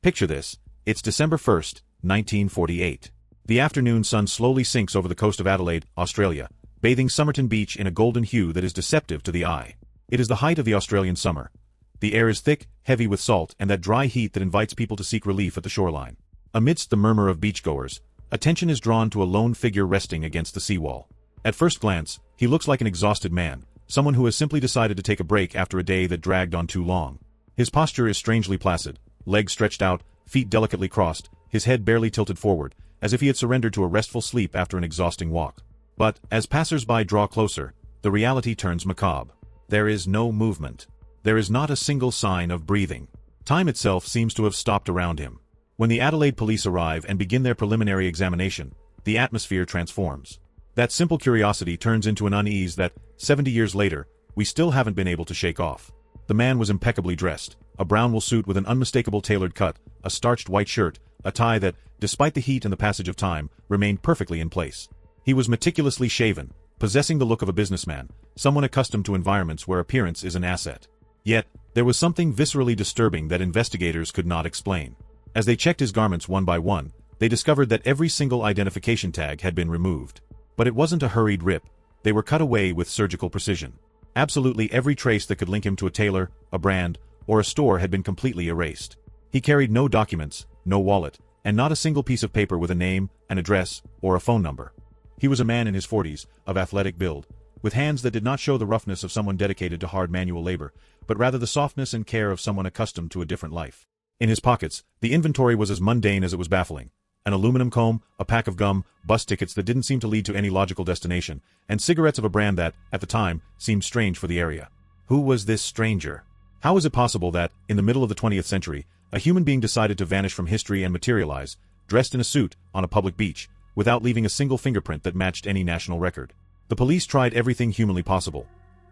Picture this. It's December 1st, 1948. The afternoon sun slowly sinks over the coast of Adelaide, Australia, bathing Somerton Beach in a golden hue that is deceptive to the eye. It is the height of the Australian summer. The air is thick, heavy with salt and that dry heat that invites people to seek relief at the shoreline. Amidst the murmur of beachgoers, attention is drawn to a lone figure resting against the seawall. At first glance, he looks like an exhausted man, someone who has simply decided to take a break after a day that dragged on too long. His posture is strangely placid, legs stretched out, feet delicately crossed, his head barely tilted forward, as if he had surrendered to a restful sleep after an exhausting walk. But, as passers-by draw closer, the reality turns macabre. There is no movement. There is not a single sign of breathing. Time itself seems to have stopped around him. When the Adelaide police arrive and begin their preliminary examination, the atmosphere transforms. That simple curiosity turns into an unease that, 70 years later, we still haven't been able to shake off. The man was impeccably dressed, a brown wool suit with an unmistakable tailored cut, a starched white shirt, a tie that, despite the heat and the passage of time, remained perfectly in place. He was meticulously shaven, possessing the look of a businessman, someone accustomed to environments where appearance is an asset. Yet, there was something viscerally disturbing that investigators could not explain. As they checked his garments one by one, they discovered that every single identification tag had been removed. But it wasn't a hurried rip. They were cut away with surgical precision. Absolutely every trace that could link him to a tailor, a brand, or a store had been completely erased. He carried no documents, no wallet, and not a single piece of paper with a name, an address, or a phone number. He was a man in his 40s, of athletic build, with hands that did not show the roughness of someone dedicated to hard manual labor, but rather the softness and care of someone accustomed to a different life. In his pockets, the inventory was as mundane as it was baffling. An aluminum comb, a pack of gum, bus tickets that didn't seem to lead to any logical destination, and cigarettes of a brand that, at the time, seemed strange for the area. Who was this stranger? How is it possible that, in the middle of the 20th century, a human being decided to vanish from history and materialize, dressed in a suit, on a public beach, without leaving a single fingerprint that matched any national record? The police tried everything humanly possible.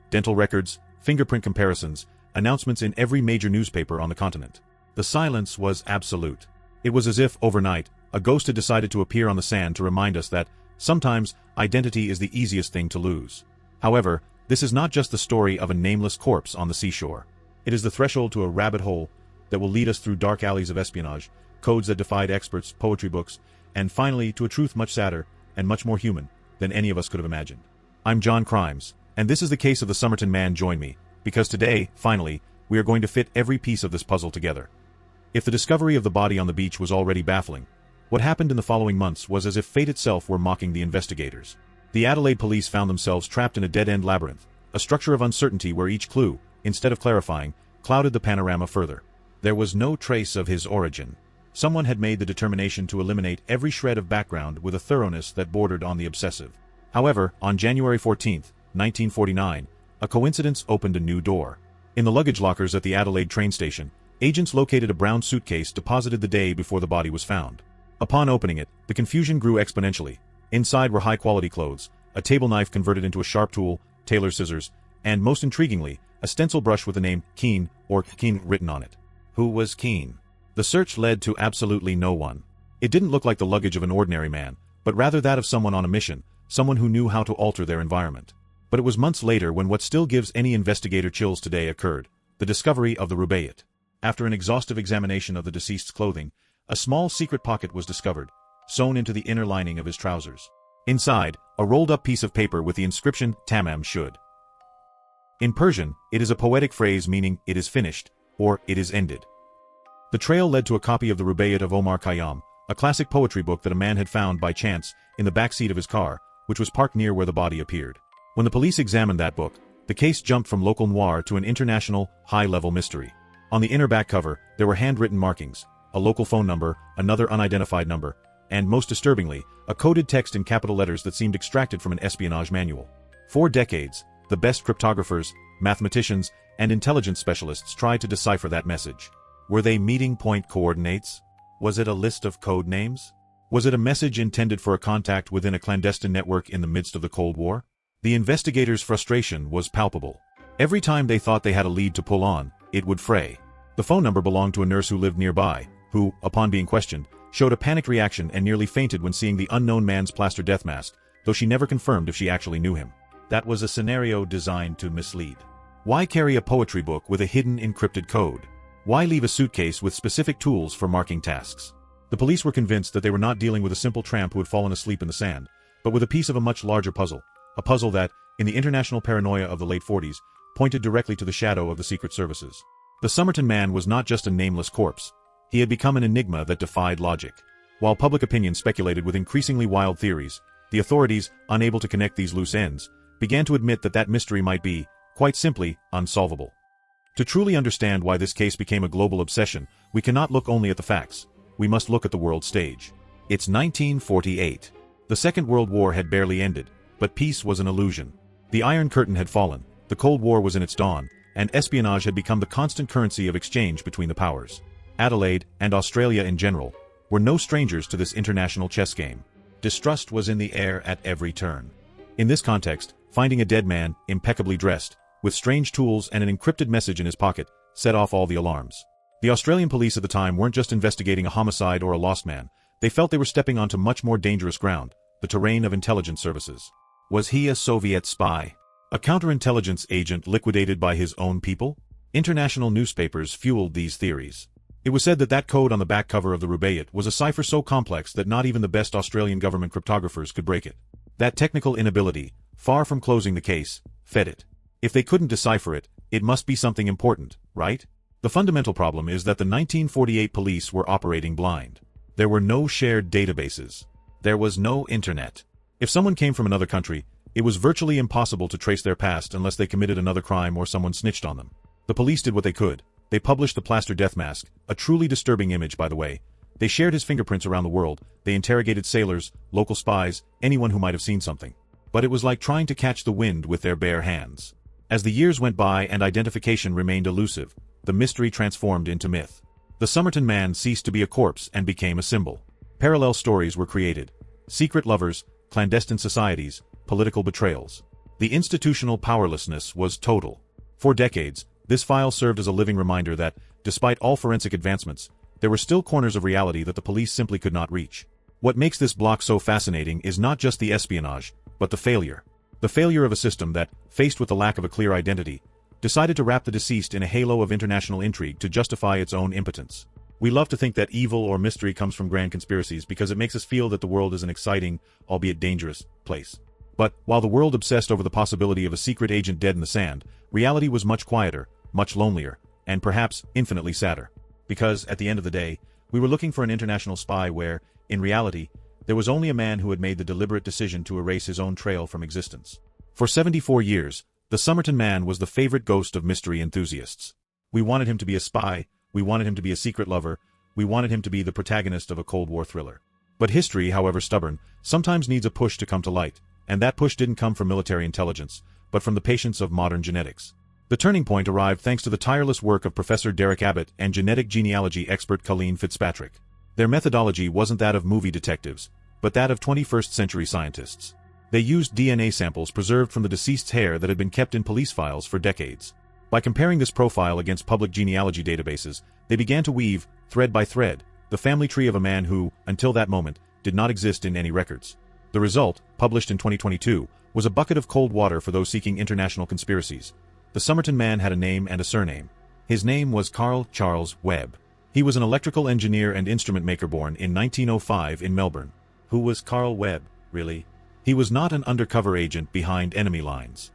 Dental records, fingerprint comparisons, announcements in every major newspaper on the continent. The silence was absolute. It was as if, overnight, a ghost had decided to appear on the sand to remind us that, sometimes, identity is the easiest thing to lose. However, this is not just the story of a nameless corpse on the seashore. It is the threshold to a rabbit hole that will lead us through dark alleys of espionage, codes that defied experts, poetry books, and finally to a truth much sadder and much more human than any of us could have imagined. I'm John Crimes, and this is the case of the Somerton Man. Join me, because today, finally, we are going to fit every piece of this puzzle together. If the discovery of the body on the beach was already baffling, what happened in the following months was as if fate itself were mocking the investigators. The Adelaide police found themselves trapped in a dead-end labyrinth, a structure of uncertainty where each clue, instead of clarifying, clouded the panorama further. There was no trace of his origin. Someone had made the determination to eliminate every shred of background with a thoroughness that bordered on the obsessive. However, on January 14, 1949, a coincidence opened a new door. In the luggage lockers at the Adelaide train station, agents located a brown suitcase deposited the day before the body was found. Upon opening it, the confusion grew exponentially. Inside were high-quality clothes, a table knife converted into a sharp tool, tailor's scissors, and, most intriguingly, a stencil brush with the name Keane, or Keane, written on it. Who was Keane? The search led to absolutely no one. It didn't look like the luggage of an ordinary man, but rather that of someone on a mission, someone who knew how to alter their environment. But it was months later when what still gives any investigator chills today occurred, the discovery of the Rubaiyat. After an exhaustive examination of the deceased's clothing, a small secret pocket was discovered, sewn into the inner lining of his trousers. Inside, a rolled-up piece of paper with the inscription, Tamam Shud. In Persian, it is a poetic phrase meaning, it is finished, or it is ended. The trail led to a copy of the Rubaiyat of Omar Khayyam, a classic poetry book that a man had found by chance in the back seat of his car, which was parked near where the body appeared. When the police examined that book, the case jumped from local noir to an international, high-level mystery. On the inner back cover, there were handwritten markings, a local phone number, another unidentified number, and, most disturbingly, a coded text in capital letters that seemed extracted from an espionage manual. For decades, the best cryptographers, mathematicians, and intelligence specialists tried to decipher that message. Were they meeting point coordinates? Was it a list of code names? Was it a message intended for a contact within a clandestine network in the midst of the Cold War? The investigators' frustration was palpable. Every time they thought they had a lead to pull on, it would fray. The phone number belonged to a nurse who lived nearby, who, upon being questioned, showed a panicked reaction and nearly fainted when seeing the unknown man's plaster death mask, though she never confirmed if she actually knew him. That was a scenario designed to mislead. Why carry a poetry book with a hidden encrypted code? Why leave a suitcase with specific tools for marking tasks? The police were convinced that they were not dealing with a simple tramp who had fallen asleep in the sand, but with a piece of a much larger puzzle, a puzzle that, in the international paranoia of the late 40s, pointed directly to the shadow of the secret services. The Somerton Man was not just a nameless corpse. He had become an enigma that defied logic. While public opinion speculated with increasingly wild theories, the authorities, unable to connect these loose ends, began to admit that mystery might be, quite simply, unsolvable. To truly understand why this case became a global obsession, we cannot look only at the facts. We must look at the world stage. It's 1948. The Second World War had barely ended, but peace was an illusion. The Iron Curtain had fallen, the Cold War was in its dawn, and espionage had become the constant currency of exchange between the powers. Adelaide, and Australia in general, were no strangers to this international chess game. Distrust was in the air at every turn. In this context, finding a dead man, impeccably dressed, with strange tools and an encrypted message in his pocket, set off all the alarms. The Australian police at the time weren't just investigating a homicide or a lost man, they felt they were stepping onto much more dangerous ground, the terrain of intelligence services. Was he a Soviet spy? A counterintelligence agent liquidated by his own people? International newspapers fueled these theories. It was said that code on the back cover of the Rubaiyat was a cipher so complex that not even the best Australian government cryptographers could break it. That technical inability, far from closing the case, fed it. If they couldn't decipher it, it must be something important, right? The fundamental problem is that the 1948 police were operating blind. There were no shared databases. There was no internet. If someone came from another country, it was virtually impossible to trace their past unless they committed another crime or someone snitched on them. The police did what they could. They published the plaster death mask, a truly disturbing image by the way. They shared his fingerprints around the world, they interrogated sailors, local spies, anyone who might have seen something. But it was like trying to catch the wind with their bare hands. As the years went by and identification remained elusive, the mystery transformed into myth. The Somerton Man ceased to be a corpse and became a symbol. Parallel stories were created. Secret lovers, clandestine societies, political betrayals. The institutional powerlessness was total. For decades, this file served as a living reminder that, despite all forensic advancements, there were still corners of reality that the police simply could not reach. What makes this block so fascinating is not just the espionage, but the failure. The failure of a system that, faced with the lack of a clear identity, decided to wrap the deceased in a halo of international intrigue to justify its own impotence. We love to think that evil or mystery comes from grand conspiracies because it makes us feel that the world is an exciting, albeit dangerous, place. But, while the world obsessed over the possibility of a secret agent dead in the sand, reality was much quieter, much lonelier, and perhaps infinitely sadder. Because, at the end of the day, we were looking for an international spy where, in reality, there was only a man who had made the deliberate decision to erase his own trail from existence. For 74 years, the Somerton Man was the favorite ghost of mystery enthusiasts. We wanted him to be a spy, we wanted him to be a secret lover, we wanted him to be the protagonist of a Cold War thriller. But history, however stubborn, sometimes needs a push to come to light, and that push didn't come from military intelligence, but from the patience of modern genetics. The turning point arrived thanks to the tireless work of Professor Derek Abbott and genetic genealogy expert Colleen Fitzpatrick. Their methodology wasn't that of movie detectives, but that of 21st century scientists. They used DNA samples preserved from the deceased's hair that had been kept in police files for decades. By comparing this profile against public genealogy databases, they began to weave, thread by thread, the family tree of a man who, until that moment, did not exist in any records. The result, published in 2022, was a bucket of cold water for those seeking international conspiracies. The Somerton Man had a name and a surname. His name was Carl Charles Webb. He was an electrical engineer and instrument maker born in 1905 in Melbourne. Who was Carl Webb, really? He was not an undercover agent behind enemy lines.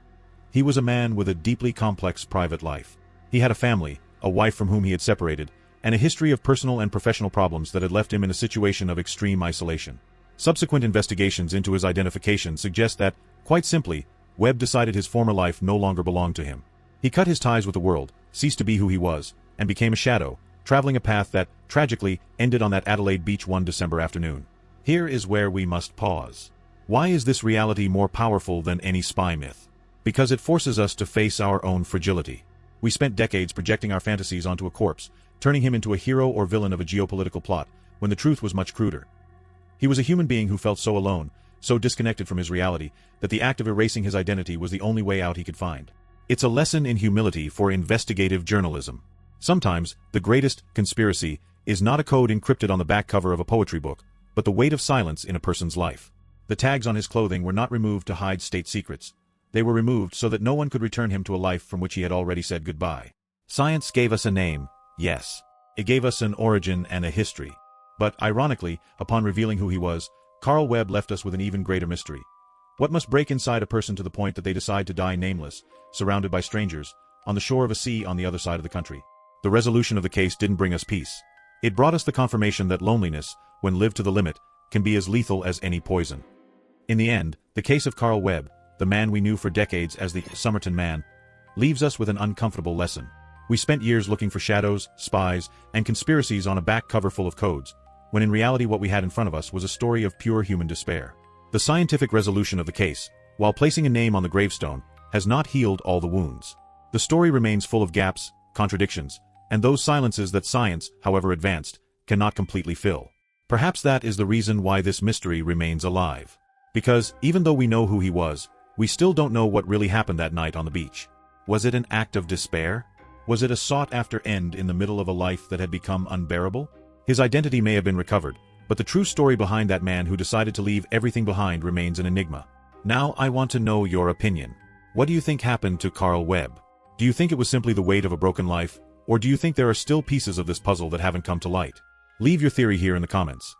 He was a man with a deeply complex private life. He had a family, a wife from whom he had separated, and a history of personal and professional problems that had left him in a situation of extreme isolation. Subsequent investigations into his identification suggest that, quite simply, Webb decided his former life no longer belonged to him. He cut his ties with the world, ceased to be who he was, and became a shadow, traveling a path that, tragically, ended on that Adelaide Beach one December afternoon. Here is where we must pause. Why is this reality more powerful than any spy myth? Because it forces us to face our own fragility. We spent decades projecting our fantasies onto a corpse, turning him into a hero or villain of a geopolitical plot, when the truth was much cruder. He was a human being who felt so alone, so disconnected from his reality, that the act of erasing his identity was the only way out he could find. It's a lesson in humility for investigative journalism. Sometimes, the greatest conspiracy is not a code encrypted on the back cover of a poetry book, but the weight of silence in a person's life. The tags on his clothing were not removed to hide state secrets. They were removed so that no one could return him to a life from which he had already said goodbye. Science gave us a name, Yes. It gave us an origin and a history. But, ironically, upon revealing who he was, Carl Webb left us with an even greater mystery. What must break inside a person to the point that they decide to die nameless, surrounded by strangers, on the shore of a sea on the other side of the country? The resolution of the case didn't bring us peace. It brought us the confirmation that loneliness, when lived to the limit, can be as lethal as any poison. In the end, the case of Carl Webb, the man we knew for decades as the Somerton Man, leaves us with an uncomfortable lesson. We spent years looking for shadows, spies, and conspiracies on a back cover full of codes, when in reality what we had in front of us was a story of pure human despair. The scientific resolution of the case, while placing a name on the gravestone, has not healed all the wounds. The story remains full of gaps, contradictions, and those silences that science, however advanced, cannot completely fill. Perhaps that is the reason why this mystery remains alive. Because, even though we know who he was, we still don't know what really happened that night on the beach. Was it an act of despair? Was it a sought-after end in the middle of a life that had become unbearable? His identity may have been recovered, but the true story behind that man who decided to leave everything behind remains an enigma. Now I want to know your opinion. What do you think happened to Carl Webb? Do you think it was simply the weight of a broken life, or do you think there are still pieces of this puzzle that haven't come to light? Leave your theory here in the comments.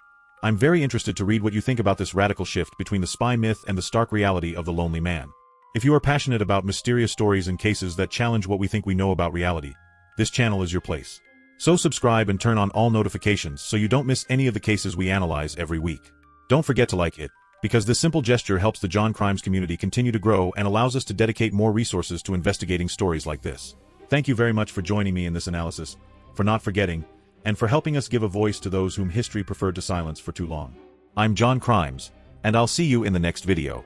I'm very interested to read what you think about this radical shift between the spy myth and the stark reality of the lonely man. If you are passionate about mysterious stories and cases that challenge what we think we know about reality, this channel is your place. So subscribe and turn on all notifications so you don't miss any of the cases we analyze every week. Don't forget to like it, because this simple gesture helps the John Crimes community continue to grow and allows us to dedicate more resources to investigating stories like this. Thank you very much for joining me in this analysis, for not forgetting, and for helping us give a voice to those whom history preferred to silence for too long. I'm John Crimes, and I'll see you in the next video.